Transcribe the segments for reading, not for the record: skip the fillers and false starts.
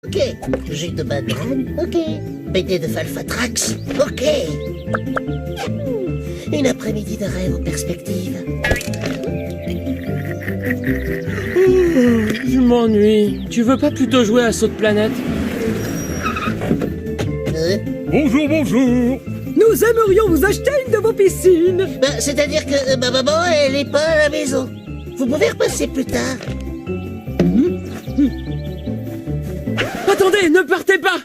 Ok. Jus de banane, ok. BD de Falfatrax, ok. Une après-midi de rêve en perspective. Je m'ennuie. Tu veux pas plutôt jouer à Saut de Planète? Bonjour, bonjour. Nous aimerions vous acheter une de vos piscines. C'est-à-dire que ma maman, elle est pas à la maison. Vous pouvez repasser plus tard. Attendez, ne partez pas.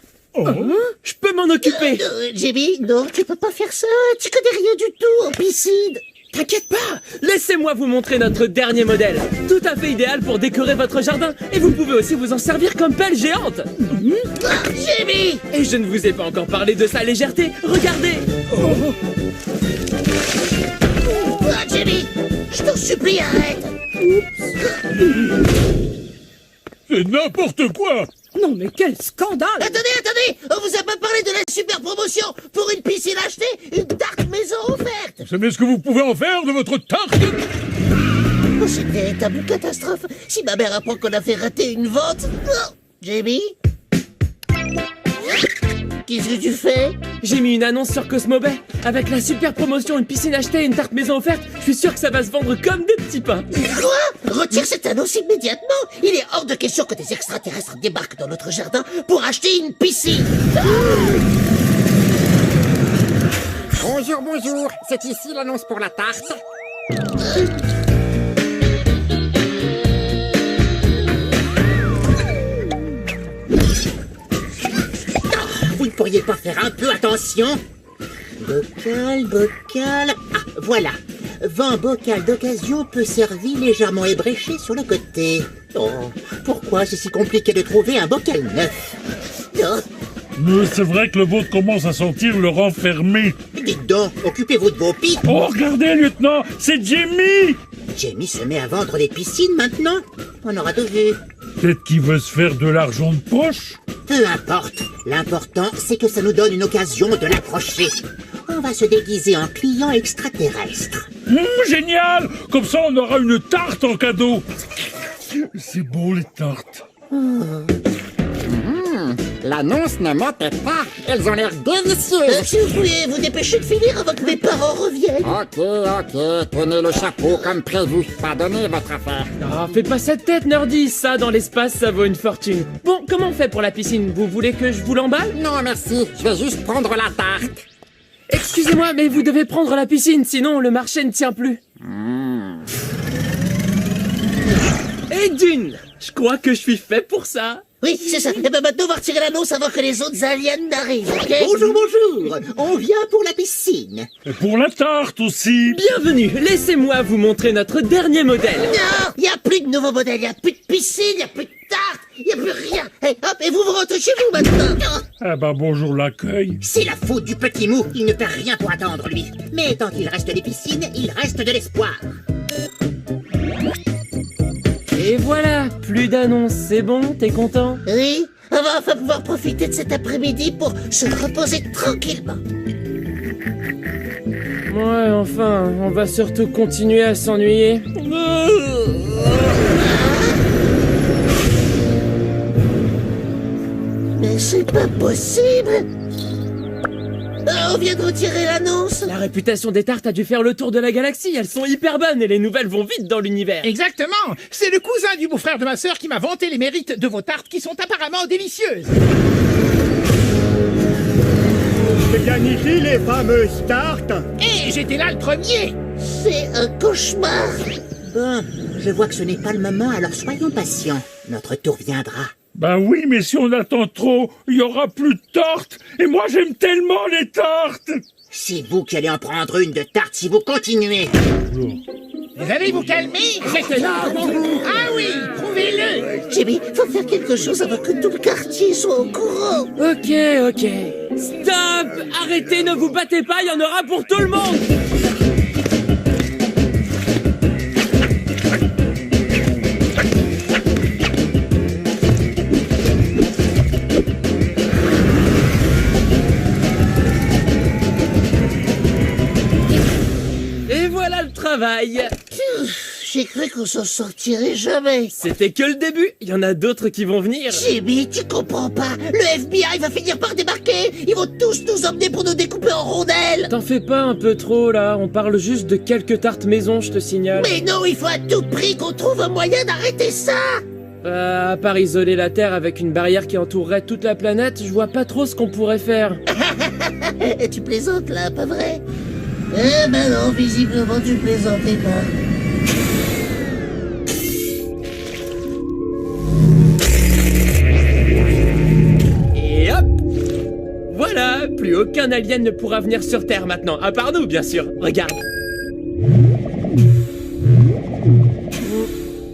Je peux m'en occuper. Jimmy, non, tu peux pas faire ça. Tu connais rien du tout en piscine. T'inquiète pas. Laissez-moi vous montrer notre dernier modèle. Tout à fait idéal pour décorer votre jardin. Et vous pouvez aussi vous en servir comme pelle géante. Jimmy! Et je ne vous ai pas encore parlé de sa légèreté. Regardez. Jimmy! Je t'en supplie, arrête! C'est n'importe quoi. Non mais quel scandale. Attendez! On vous a pas parlé de la super promotion pour une piscine achetée, une tarte maison offerte! Vous savez ce que vous pouvez en faire de votre tarte? Oh, c'est une véritable catastrophe. Si ma mère apprend qu'on a fait rater une vente... Oh, Jamie? Qu'est-ce que tu fais? J'ai mis une annonce sur Cosmobay. Avec la super promotion, une piscine achetée et une tarte maison offerte, je suis sûr que ça va se vendre comme des petits pains. Quoi? Retire cette annonce immédiatement! Il est hors de question que des extraterrestres débarquent dans notre jardin pour acheter une piscine! Bonjour, bonjour. C'est ici l'annonce pour la tarte. Vous ne pourriez pas faire un peu attention? Bocal... Ah, voilà. Vent bocal d'occasion peut servir légèrement ébréché sur le côté. Oh, pourquoi c'est si compliqué de trouver un bocal neuf? Oh, Mais c'est vrai que le vôtre commence à sentir le renfermé. dites donc, occupez-vous de vos pipes. Oh, regardez, lieutenant, c'est Jimmy. Jamie se met à vendre des piscines maintenant? On aura tout vu. Peut-être qu'il veut se faire de l'argent de poche. Peu importe. L'important, c'est que ça nous donne une occasion de l'approcher. On va se déguiser en client extraterrestre. Génial. Comme ça, on aura une tarte en cadeau. C'est beau, les tartes. L'annonce ne mentait pas. Elles ont l'air délicieuses. Si vous pouviez vous dépêcher de finir avant que mes parents reviennent. Ok. Tenez le chapeau comme prévu. Pardonnez votre affaire. Ah, fais pas cette tête, Nerdy. Ça, dans l'espace, ça vaut une fortune. Bon, comment on fait pour la piscine? Vous voulez que je vous l'emballe? Non, merci. Je vais juste prendre la tarte. Excusez-moi, mais vous devez prendre la piscine, sinon le marché ne tient plus. Et d'une, je crois que je suis fait pour ça. Oui, c'est ça. Et ben maintenant, on va retirer l'annonce avant que les autres aliens n'arrivent, ok? Bonjour. On vient pour la piscine. Et pour la tarte aussi. Bienvenue, laissez-moi vous montrer notre dernier modèle. Non, il n'y a plus de nouveaux modèles, il n'y a plus de piscine, il n'y a plus de tarte, il n'y a plus rien. Et hop, et vous rentrez chez vous maintenant. Ah bah bonjour l'accueil. C'est la faute du petit mou. Il ne fait rien pour attendre, lui. Mais tant qu'il reste des piscines, il reste de l'espoir. Et voilà, plus d'annonces, c'est bon, t'es content? Oui, on va enfin pouvoir profiter de cet après-midi pour se reposer tranquillement. Ouais, enfin, on va surtout continuer à s'ennuyer. Mais c'est pas possible. On vient de retirer l'annonce. La réputation des tartes a dû faire le tour de la galaxie, elles sont hyper bonnes et les nouvelles vont vite dans l'univers. Exactement. C'est le cousin du beau-frère de ma sœur qui m'a vanté les mérites de vos tartes qui sont apparemment délicieuses. C'est bien ici les fameuses tartes. Et j'étais là le premier. C'est un cauchemar. Bon, je vois que ce n'est pas le moment, alors soyons patients. Notre tour viendra. Bah oui, mais si on attend trop, il y aura plus de tartes. Et moi, j'aime tellement les tartes. C'est vous qui allez en prendre une de tarte si vous continuez. Vous allez vous calmer. J'étais là avant vous. Ah oui, prouvez-le. Jimmy, faut faire quelque chose avant que tout le quartier soit au courant. Ok. Stop! Arrêtez, ne vous battez pas, il y en aura pour tout le monde! Et voilà le travail! J'ai cru qu'on s'en sortirait jamais. C'était que le début, il y en a d'autres qui vont venir. Jimmy, tu comprends pas. Le FBI va finir par débarquer. Ils vont tous nous emmener pour nous découper en rondelles. T'en fais pas un peu trop là, on parle juste de quelques tartes maison, je te signale. Mais non, il faut à tout prix qu'on trouve un moyen d'arrêter ça. À part isoler la Terre avec une barrière qui entourerait toute la planète, je vois pas trop ce qu'on pourrait faire. Tu plaisantes là, pas vrai? Eh ben non, visiblement tu plaisantais pas. Et hop! Voilà, plus aucun alien ne pourra venir sur Terre maintenant, à part nous bien sûr. Regarde.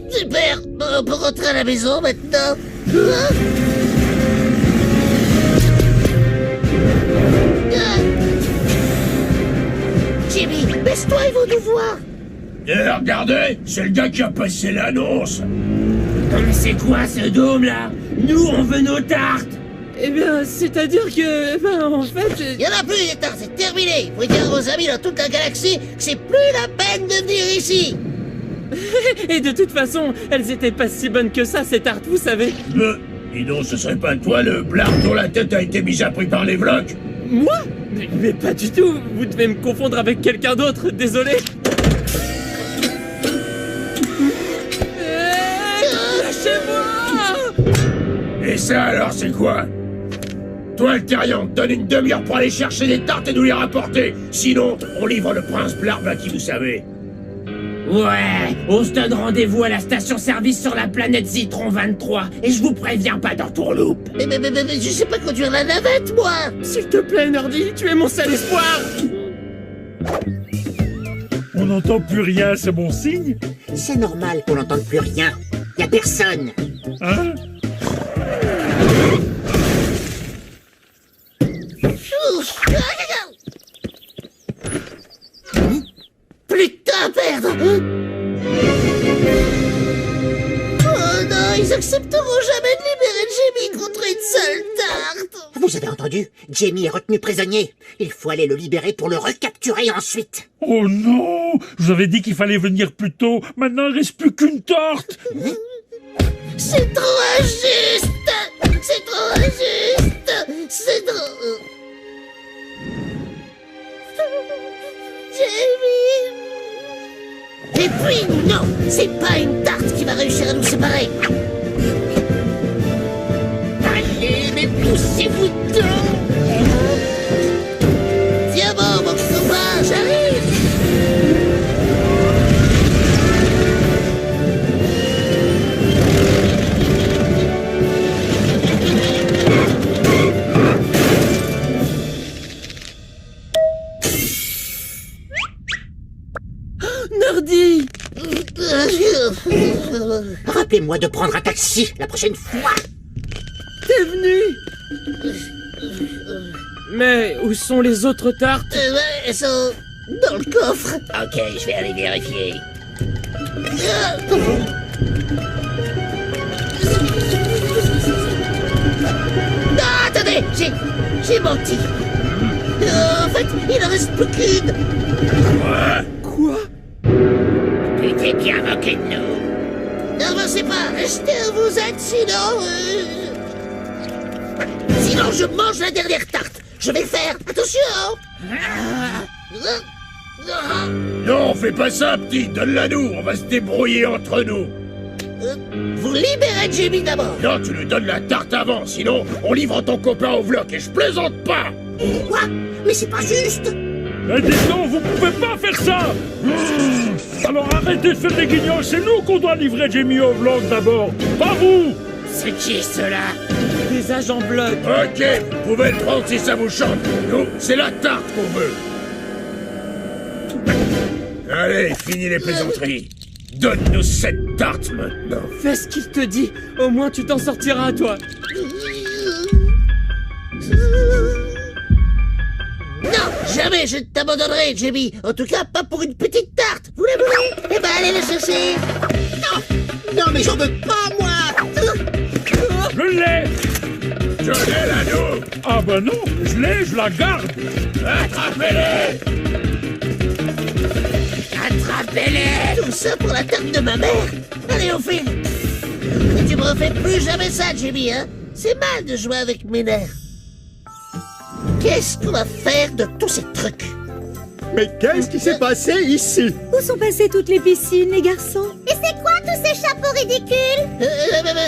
Super, on peut rentrer à la maison maintenant. Hein? Jimmy, baisse-toi, ils vont nous voir. Regardez, c'est le gars qui a passé l'annonce. Mais c'est quoi ce dôme là? Nous on veut nos tartes. Eh bien, c'est-à-dire que... en fait... Il y en a plus des tartes, c'est terminé. Vous pouvez dire à vos amis dans toute la galaxie que c'est plus la peine de venir ici. Et de toute façon, elles étaient pas si bonnes que ça ces tartes, vous savez. Dis donc, ce serait pas toi le blard dont la tête a été mise à prix par les blocs? Moi? Mais pas du tout, vous devez me confondre avec quelqu'un d'autre, désolé. Lâchez-moi! Et ça alors, c'est quoi? Toi, le Terrien, donne une demi-heure pour aller chercher des tartes et nous les rapporter. Sinon, on livre le prince Blarbe à qui vous savez. Ouais, on se donne rendez-vous à la station-service sur la planète Zitron 23, et je vous préviens pas d'entourloupe. Mais je sais pas conduire la navette, moi. S'il te plaît, Nerdy, tu es mon seul espoir. On n'entend plus rien, c'est bon signe? C'est normal qu'on n'entende plus rien. Y a personne. Hein? Plus de temps à perdre. Oh non, ils accepteront jamais de libérer Jamie contre une seule tarte. Vous avez entendu? Jamie est retenu prisonnier. Il faut aller le libérer pour le recapturer ensuite. Oh non! Je vous avais dit qu'il fallait venir plus tôt. Maintenant, il reste plus qu'une tarte. C'est trop injuste. C'est trop injuste. C'est trop... Jamie. Et puis, non, c'est pas une tarte qui va réussir à nous séparer. Allez, mais poussez-vous dedans. Tiens bon, mon copain, j'arrive. Nerdy! Rappelez-moi de prendre un taxi la prochaine fois. T'es venu? Mais où sont les autres tartes? Elles sont dans le coffre. Ok, je vais aller vérifier. Non, attendez, j'ai menti. En fait, il en reste plus qu'une. Quoi? Tu t'es bien moqué de nous. N'avancez pas, restez où vous êtes, sinon... Sinon, je mange la dernière tarte. Je vais le faire, attention. Non, fais pas ça, petit. Donne-la nous. On va se débrouiller entre nous. Vous libérez Jamie d'abord. Non, tu lui donnes la tarte avant. Sinon, on livre ton copain au bloc. Et je plaisante pas. Quoi? Mais c'est pas juste. Eh, dites donc, vous pouvez pas faire ça. Alors arrêtez de faire des guignols. C'est nous qu'on doit livrer Jamie au bloc d'abord. Pas vous. C'est qui cela? Des agents blocs. Ok, vous pouvez le prendre si ça vous chante. Nous, c'est la tarte qu'on veut. Allez, fini les plaisanteries. Donne-nous cette tarte maintenant. Fais ce qu'il te dit, au moins tu t'en sortiras, toi. Non, jamais je ne t'abandonnerai, Jamie. En tout cas, pas pour une petite tarte. Vous la voulez? Eh ben, allez la chercher. Non, mais j'en veux pas, moi. Je l'ai. Je l'ai, l'anneau. Ah ben non, je l'ai, je la garde. Attrapez-les. Attrapez-les! Tout ça pour la tarte de ma mère? Allez, on file! Et tu me refais plus jamais ça, Jimmy, hein? C'est mal de jouer avec mes nerfs. Qu'est-ce qu'on va faire de tous ces trucs? Mais qu'est-ce qui s'est passé ici? Où sont passées toutes les piscines, les garçons? Et c'est quoi tous ces chapeaux ridicules?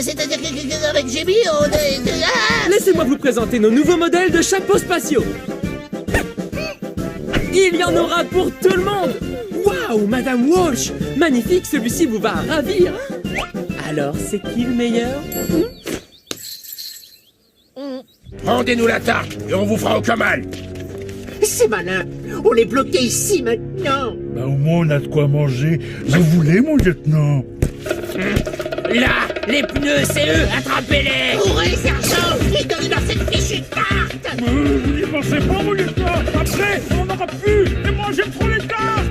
C'est-à-dire qu'avec Jimmy, on est... Ah! Laissez-moi vous présenter nos nouveaux modèles de chapeaux spatiaux. Il y en aura pour tout le monde. Waouh, Madame Walsh, magnifique, celui-ci vous va ravir. Alors, c'est qui le meilleur? Rendez-nous la tarte et on vous fera aucun mal. C'est malin. On est bloqué ici maintenant. Bah au moins on a de quoi manger. Vous voulez, mon lieutenant? Là, les pneus, c'est eux, attrapez-les! Courez, sergent! Et donnez-leur cette fichue tarte! Vous n'y pensez pas, mon lieutenant? Après, on n'aura plus. Et moi j'aime trop les cartes.